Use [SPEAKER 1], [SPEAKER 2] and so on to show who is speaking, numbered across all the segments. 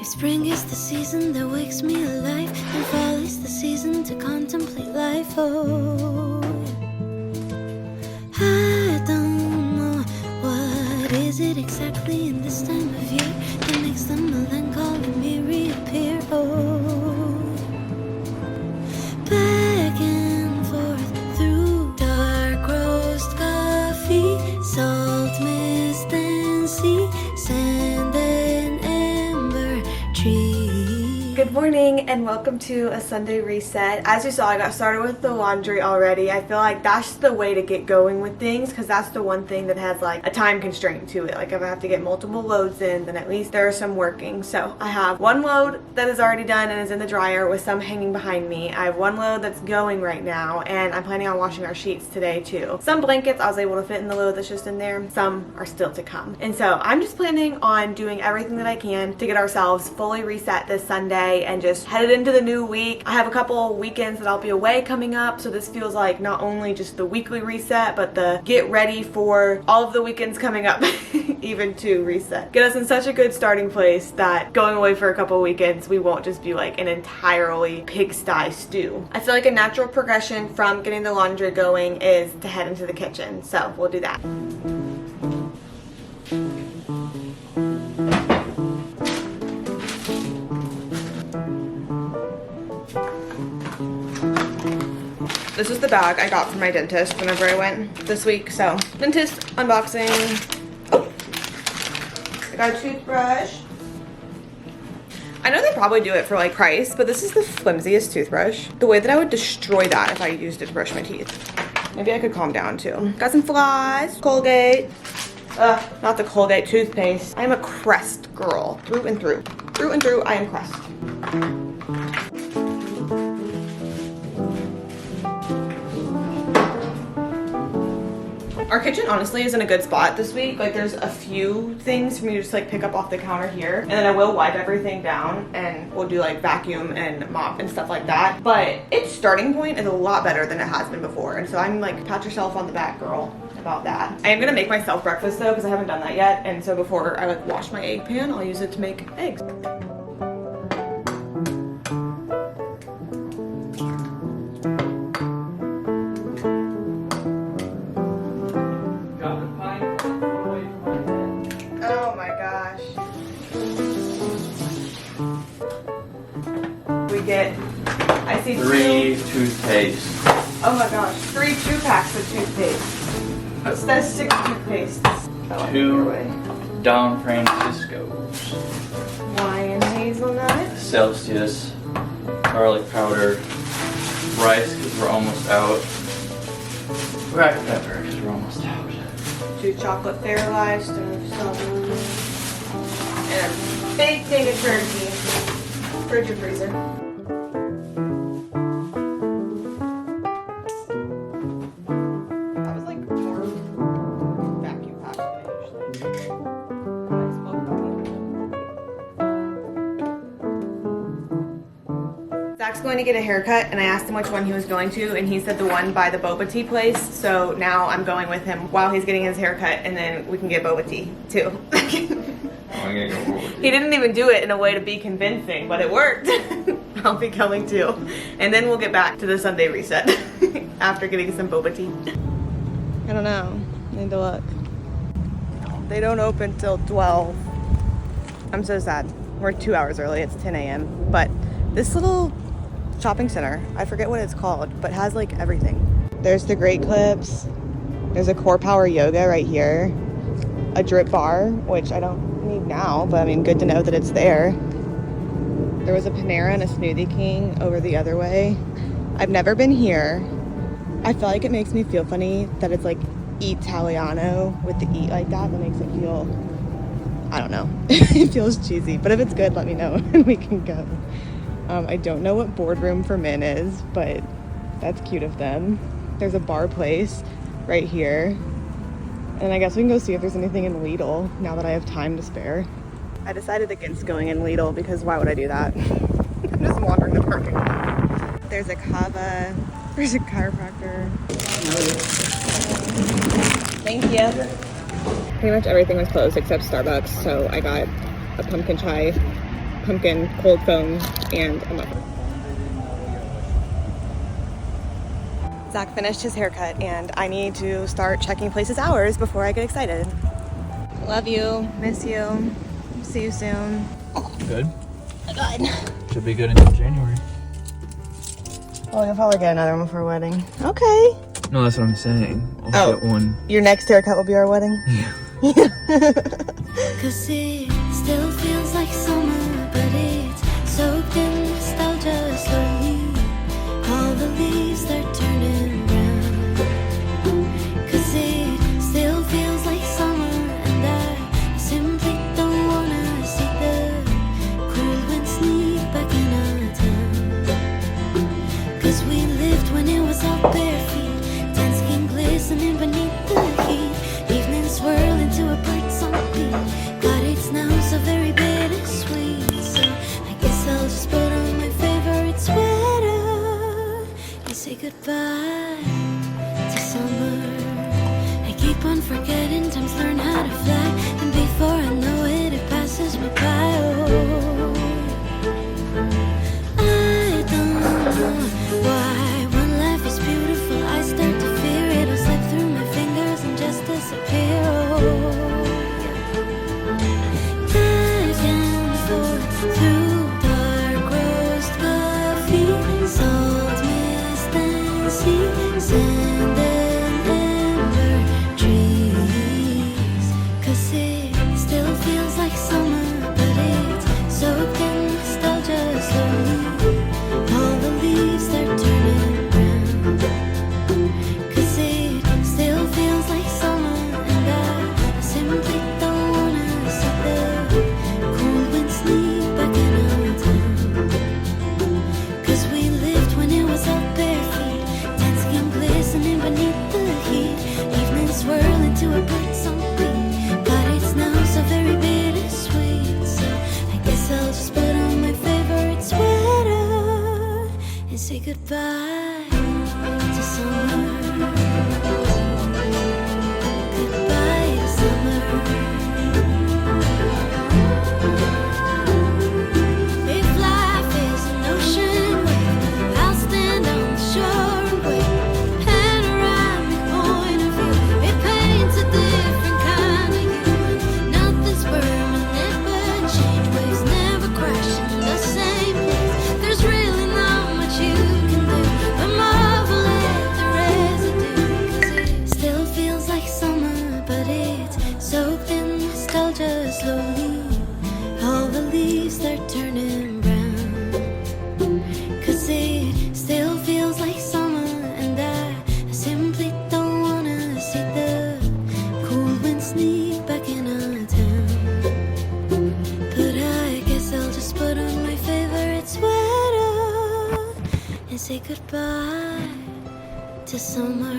[SPEAKER 1] If spring is the season that wakes me alive, and fall is the season to contemplate life. Oh, I don't know what is it exactly in this time of year that makes the melancholy me reappear. Oh, back and forth through dark roast coffee, salt, mist and sea, sand and amber tree.
[SPEAKER 2] Good morning and welcome to a Sunday reset. As you saw, I got started with the laundry already. I feel like that's the way to get going with things because that's the one thing that has like a time constraint to it. Like if I have to get multiple loads in, then at least there are some working. So I have one load that is already done and is in the dryer with some hanging behind me. I have one load that's going right now and I'm planning on washing our sheets today too. Some blankets I was able to fit in the load that's just in there. Some are still to come. And so I'm just planning on doing everything that I can to get ourselves fully reset this Sunday and just headed into the new week. I have a couple weekends that I'll be away coming up, so this feels like not only just the weekly reset, but the get ready for all of the weekends coming up, even to reset. Get us in such a good starting place that going away for a couple weekends, we won't just be like an entirely pigsty stew. I feel like a natural progression from getting the laundry going is to head into the kitchen, so we'll do that. This is the bag I got from my dentist whenever I went this week. So, dentist unboxing. Oh, I got a toothbrush. I know they probably do it for like price, but this is the flimsiest toothbrush. The way that I would destroy that if I used it to brush my teeth. Maybe I could calm down too. Got some flies, Colgate. Not the Colgate toothpaste. I am a Crest girl, through and through. Through and through, I am Crest. Our kitchen honestly is in a good spot this week. Like there's a few things for me to just like pick up off the counter here. And then I will wipe everything down and we'll do like vacuum and mop and stuff like that. But its starting point is a lot better than it has been before. And so I'm like, pat yourself on the back, girl, about that. I am gonna make myself breakfast though, because I haven't done that yet. And so before I like wash my egg pan, I'll use it to make eggs. I see
[SPEAKER 3] 3 toothpaste.
[SPEAKER 2] Oh my gosh, 3 2-packs of toothpaste. It says 6 toothpastes.
[SPEAKER 3] 2 Don Francisco's.
[SPEAKER 2] Hawaiian hazelnut.
[SPEAKER 3] Celsius. Garlic powder. Rice because we're almost out. Black pepper because we're almost out.
[SPEAKER 2] 2 chocolate sterilized and strawberry. And a big thing of turkey. Fridge or freezer. Zach's going to get a haircut and I asked him which one he was going to and he said the one by the boba tea place, so now I'm going with him while he's getting his haircut and then we can get boba tea too. He didn't even do it in a way to be convincing, but it worked. I'll be coming too. And then we'll get back to the Sunday reset after getting some boba tea. I don't know, I need to look. They don't open till 12. I'm so sad. We're 2 hours early, it's 10 a.m. But this little shopping center, I forget what it's called, but has like everything. There's the Great Clips. There's a Core Power Yoga right here. A drip bar, which I don't need now, but I mean, good to know that it's there. There was a Panera and a Smoothie King over the other way. I've never been here. I feel like it makes me feel funny that it's like Italiano with the E like that. That makes it feel, I don't know. It feels cheesy, but if it's good, let me know and we can go. I don't know what Boardroom for Men is, but that's cute of them. There's a bar place right here. And I guess we can go see if there's anything in Lidl now that I have time to spare. I decided against going in Lidl because why would I do that? I'm just wandering the parking lot. There's a Kava, there's a chiropractor. Thank you. Pretty much everything was closed except Starbucks, so I got a pumpkin chai pumpkin cold foam and a muffin. Zach finished his haircut and I need to start checking places' hours before I get excited. Love you, miss you, see you soon.
[SPEAKER 3] Good.
[SPEAKER 2] Good.
[SPEAKER 3] Should be good until January.
[SPEAKER 2] Oh, you'll probably get another one for a wedding. Okay.
[SPEAKER 3] No, that's what I'm saying. I'll get one.
[SPEAKER 2] Your next haircut will be our wedding?
[SPEAKER 3] Yeah.
[SPEAKER 1] Cause it still feels like summer, but it's soaked in nostalgia slowly. All the leaves they're turning brown. Cause it still feels like summer, and I simply don't wanna see the cold wind sneak back in our town. Cause we lived when it was all bare feet, tan skin glistening beneath the heat, evening swirl into a bird-song beat. God, it's now so very bittersweet. So I guess I'll just put on my favorite sweater and say goodbye to summer. I keep on forgetting times learn how to fly, and before I know it, it passes me by. Oh, I don't know why when life is beautiful I start to fear it'll slip through my fingers and just disappear. Oh, back and forth through dark roast coffee, salt mist and sea, sand and amber trees. Cause it still feels like summer, but it's soaked in nostalgia slowly. All the leaves they're turning brown. Cause it still feels like summer, and I simply don't wanna see the cold wind sneak back in our town. Cause we lived when it was all bare feet, tan skin glistening beneath the heat, evening swirl into a bird-song beat. God, it's now so very bittersweet. So I guess I'll just put on my favorite sweater and say goodbye to summer. Goodbye to summer. If life is an ocean wave, I'll stand on the shore and wait. Panoramic point of view, it paints a different kind of you. Nothing's permanent but change, waves never crash in the same place. There's really not much you can do but marvel at the residue. Cause it still feels like summer, but it's soaked in nostalgia slowly. All the leaves they're turning brown. Cause it still feels like summer, and I simply don't wanna see the cold wind sneak back in our town. But I guess I'll just put on my favorite sweater and say goodbye to summer.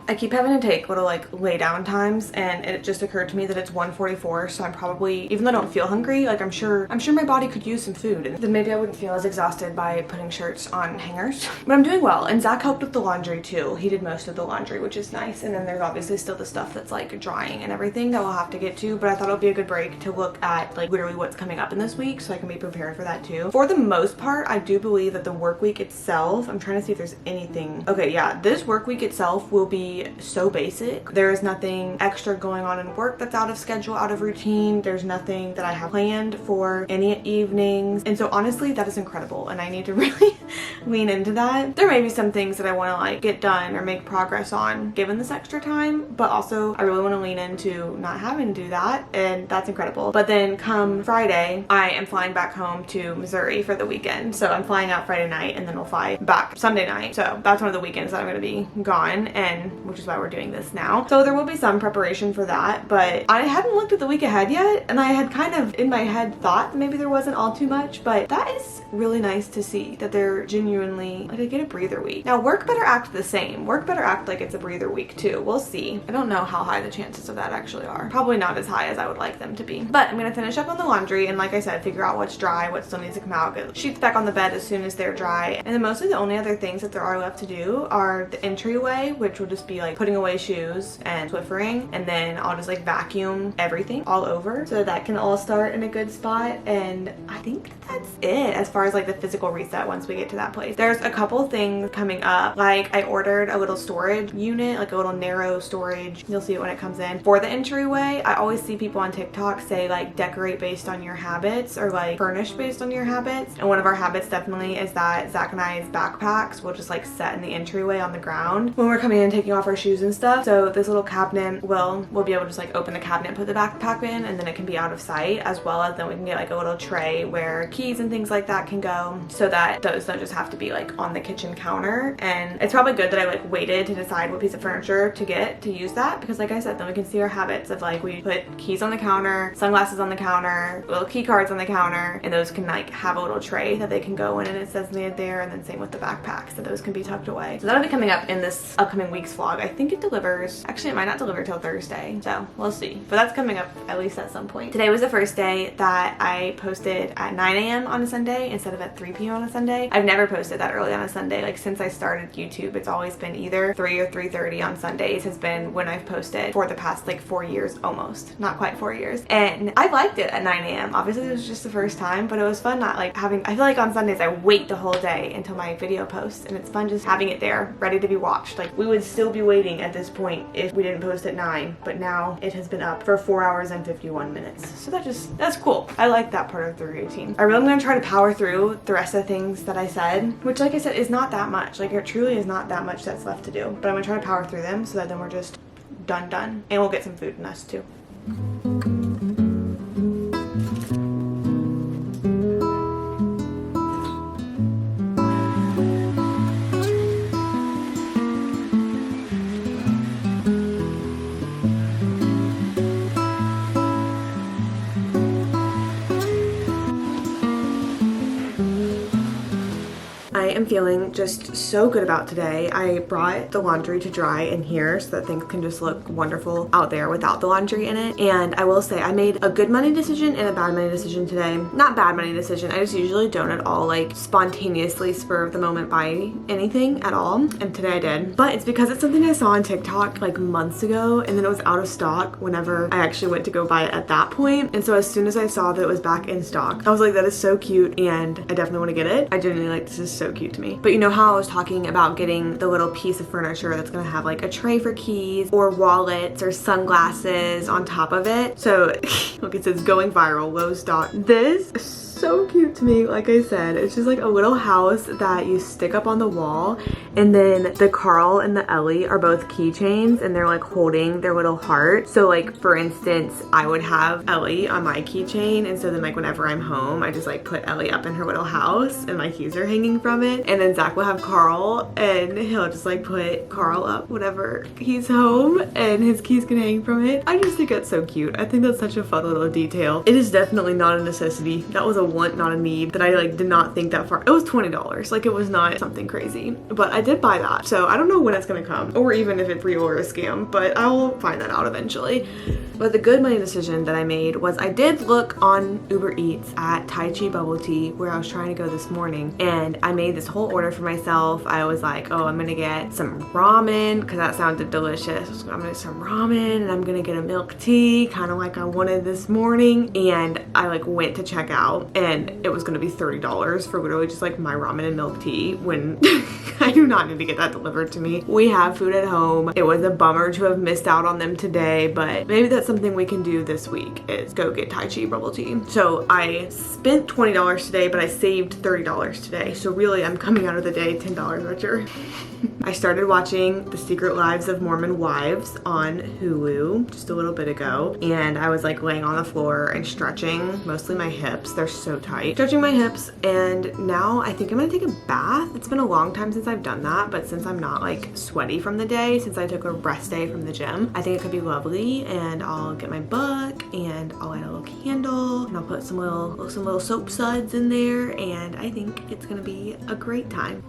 [SPEAKER 2] I keep having to take little like lay down times, and it just occurred to me that it's 1:44, so I'm probably, even though I don't feel hungry, like I'm sure my body could use some food, and then maybe I wouldn't feel as exhausted by putting shirts on hangers. But I'm doing well, and Zach helped with the laundry too. He did most of the laundry, which is nice, and then there's obviously still the stuff that's like drying and everything that we'll have to get to, but I thought it would be a good break to look at like literally what's coming up in this week so I can be prepared for that too. For the most part, I do believe that the work week itself, I'm trying to see if there's anything. Okay, yeah, this work week itself will be so basic. There is nothing extra going on in work that's out of schedule, out of routine. There's nothing that I have planned for any evenings, and so honestly that is incredible, and I need to really lean into that. There may be some things that I want to like get done or make progress on given this extra time, but also I really want to lean into not having to do that, and that's incredible. But then come Friday, I am flying back home to Missouri for the weekend, so I'm flying out Friday night and then we'll fly back Sunday night. So that's one of the weekends that I'm going to be gone, and which is why we're doing this now. So there will be some preparation for that, but I hadn't looked at the week ahead yet, and I had kind of in my head thought maybe there wasn't all too much, but that is really nice to see that they're genuinely like I get a breather week. Now work better act the same. Work better act like it's a breather week too. We'll see. I don't know how high the chances of that actually are. Probably not as high as I would like them to be. But I'm gonna finish up on the laundry and like I said, figure out what's dry, what still needs to come out, get sheets back on the bed as soon as they're dry. And then mostly the only other things that there are left to do are the entryway, which will just be like putting away shoes and Swiffering, and then I'll just like vacuum everything all over so that can all start in a good spot. And I think that's it as far as like the physical reset once we get to that place. There's a couple things coming up. Like I ordered a little storage unit, like a little narrow storage. You'll see it when it comes in. For the entryway, I always see people on TikTok say like decorate based on your habits or like furnish based on your habits. And one of our habits definitely is that Zach and I's backpacks will just like set in the entryway on the ground when we're coming in and taking off our shoes and stuff. So this little cabinet we'll be able to just like open the cabinet and put the backpack in, and then it can be out of sight, as well as then we can get like a little tray where keys and things like that can go, so that those don't just have to be like on the kitchen counter. And it's probably good that I like waited to decide what piece of furniture to get to use that, because like I said, then we can see our habits of like we put keys on the counter, sunglasses on the counter, little key cards on the counter, and those can like have a little tray that they can go in and it says made there, and then same with the backpacks, so those can be tucked away. So that'll be coming up in this upcoming week's vlog. I think it delivers, actually it might not deliver till Thursday, so we'll see, but that's coming up at least at some point. Today was the first day that I posted at 9 a.m. on a Sunday instead of at 3 p.m. on a Sunday. I've never posted that early on a Sunday. Like since I started YouTube, it's always been either 3 or 3:30 on Sundays has been when I've posted for the past like 4 years, almost, not quite 4 years. And I liked it at 9 a.m. Obviously it was just the first time, but it was fun not like having, I feel like on Sundays I wait the whole day until my video posts, and it's fun just having it there ready to be watched. Like we would still be waiting at this point if we didn't post at 9, but now it has been up for 4 hours and 51 minutes. So that's cool. I like that part of the routine. I really am gonna try to power through the rest of the things that I said, which like I said is not that much. Like it truly is not that much that's left to do, but I'm gonna try to power through them so that then we're just done, and we'll get some food in us too. I am feeling just so good about today. I brought the laundry to dry in here so that things can just look wonderful out there without the laundry in it. And I will say I made a good money decision and a bad money decision today. Not bad money decision. I just usually don't at all like spontaneously spur of the moment buy anything at all. And today I did. But it's because it's something I saw on TikTok like months ago, and then it was out of stock whenever I actually went to go buy it at that point. And so as soon as I saw that it was back in stock, I was like, that is so cute and I definitely want to get it. I genuinely like, this is so cute to me. But you know how I was talking about getting the little piece of furniture that's gonna have like a tray for keys or wallets or sunglasses on top of it? So look, it says going viral, low stock. This is so cute to me. Like I said, it's just like a little house that you stick up on the wall, and then the Carl and the Ellie are both keychains and they're like holding their little heart. So like for instance, I would have Ellie on my keychain, and so then like whenever I'm home, I just like put Ellie up in her little house and my keys are hanging from it. And then Zach will have Carl and he'll just like put Carl up whenever he's home and his keys can hang from it. I just think that's so cute. I think that's such a fun little detail. It is definitely not a necessity. That was a want, not a need, that I like did not think that far. It was $20. Like it was not something crazy, but I did buy that. So I don't know when it's gonna come, or even if it's real or a scam, but I will find that out eventually. But the good money decision that I made was I did look on Uber Eats at Tai Chi bubble tea, where I was trying to go this morning, and I made this whole order for myself. I was like, oh, I'm gonna get some ramen because that sounded delicious. I'm gonna get some ramen and I'm gonna get a milk tea, kind of like I wanted this morning. And I like went to check out and it was gonna be $30 for literally just like my ramen and milk tea, when I do not need to get that delivered to me. We have food at home. It was a bummer to have missed out on them today, but maybe that's something we can do this week, is go get Tai Chi bubble tea. So I spent $20 today, but I saved $30 today. So really I'm coming out of the day $10 richer. I started watching The Secret Lives of Mormon Wives on Hulu just a little bit ago, and I was like laying on the floor and stretching mostly my hips. They're so so tight. Stretching my hips, and now I think I'm gonna take a bath. It's been a long time since I've done that, but since I'm not like sweaty from the day, since I took a rest day from the gym, I think it could be lovely. And I'll get my book and I'll light a little candle and I'll put some little soap suds in there, and I think it's gonna be a great time.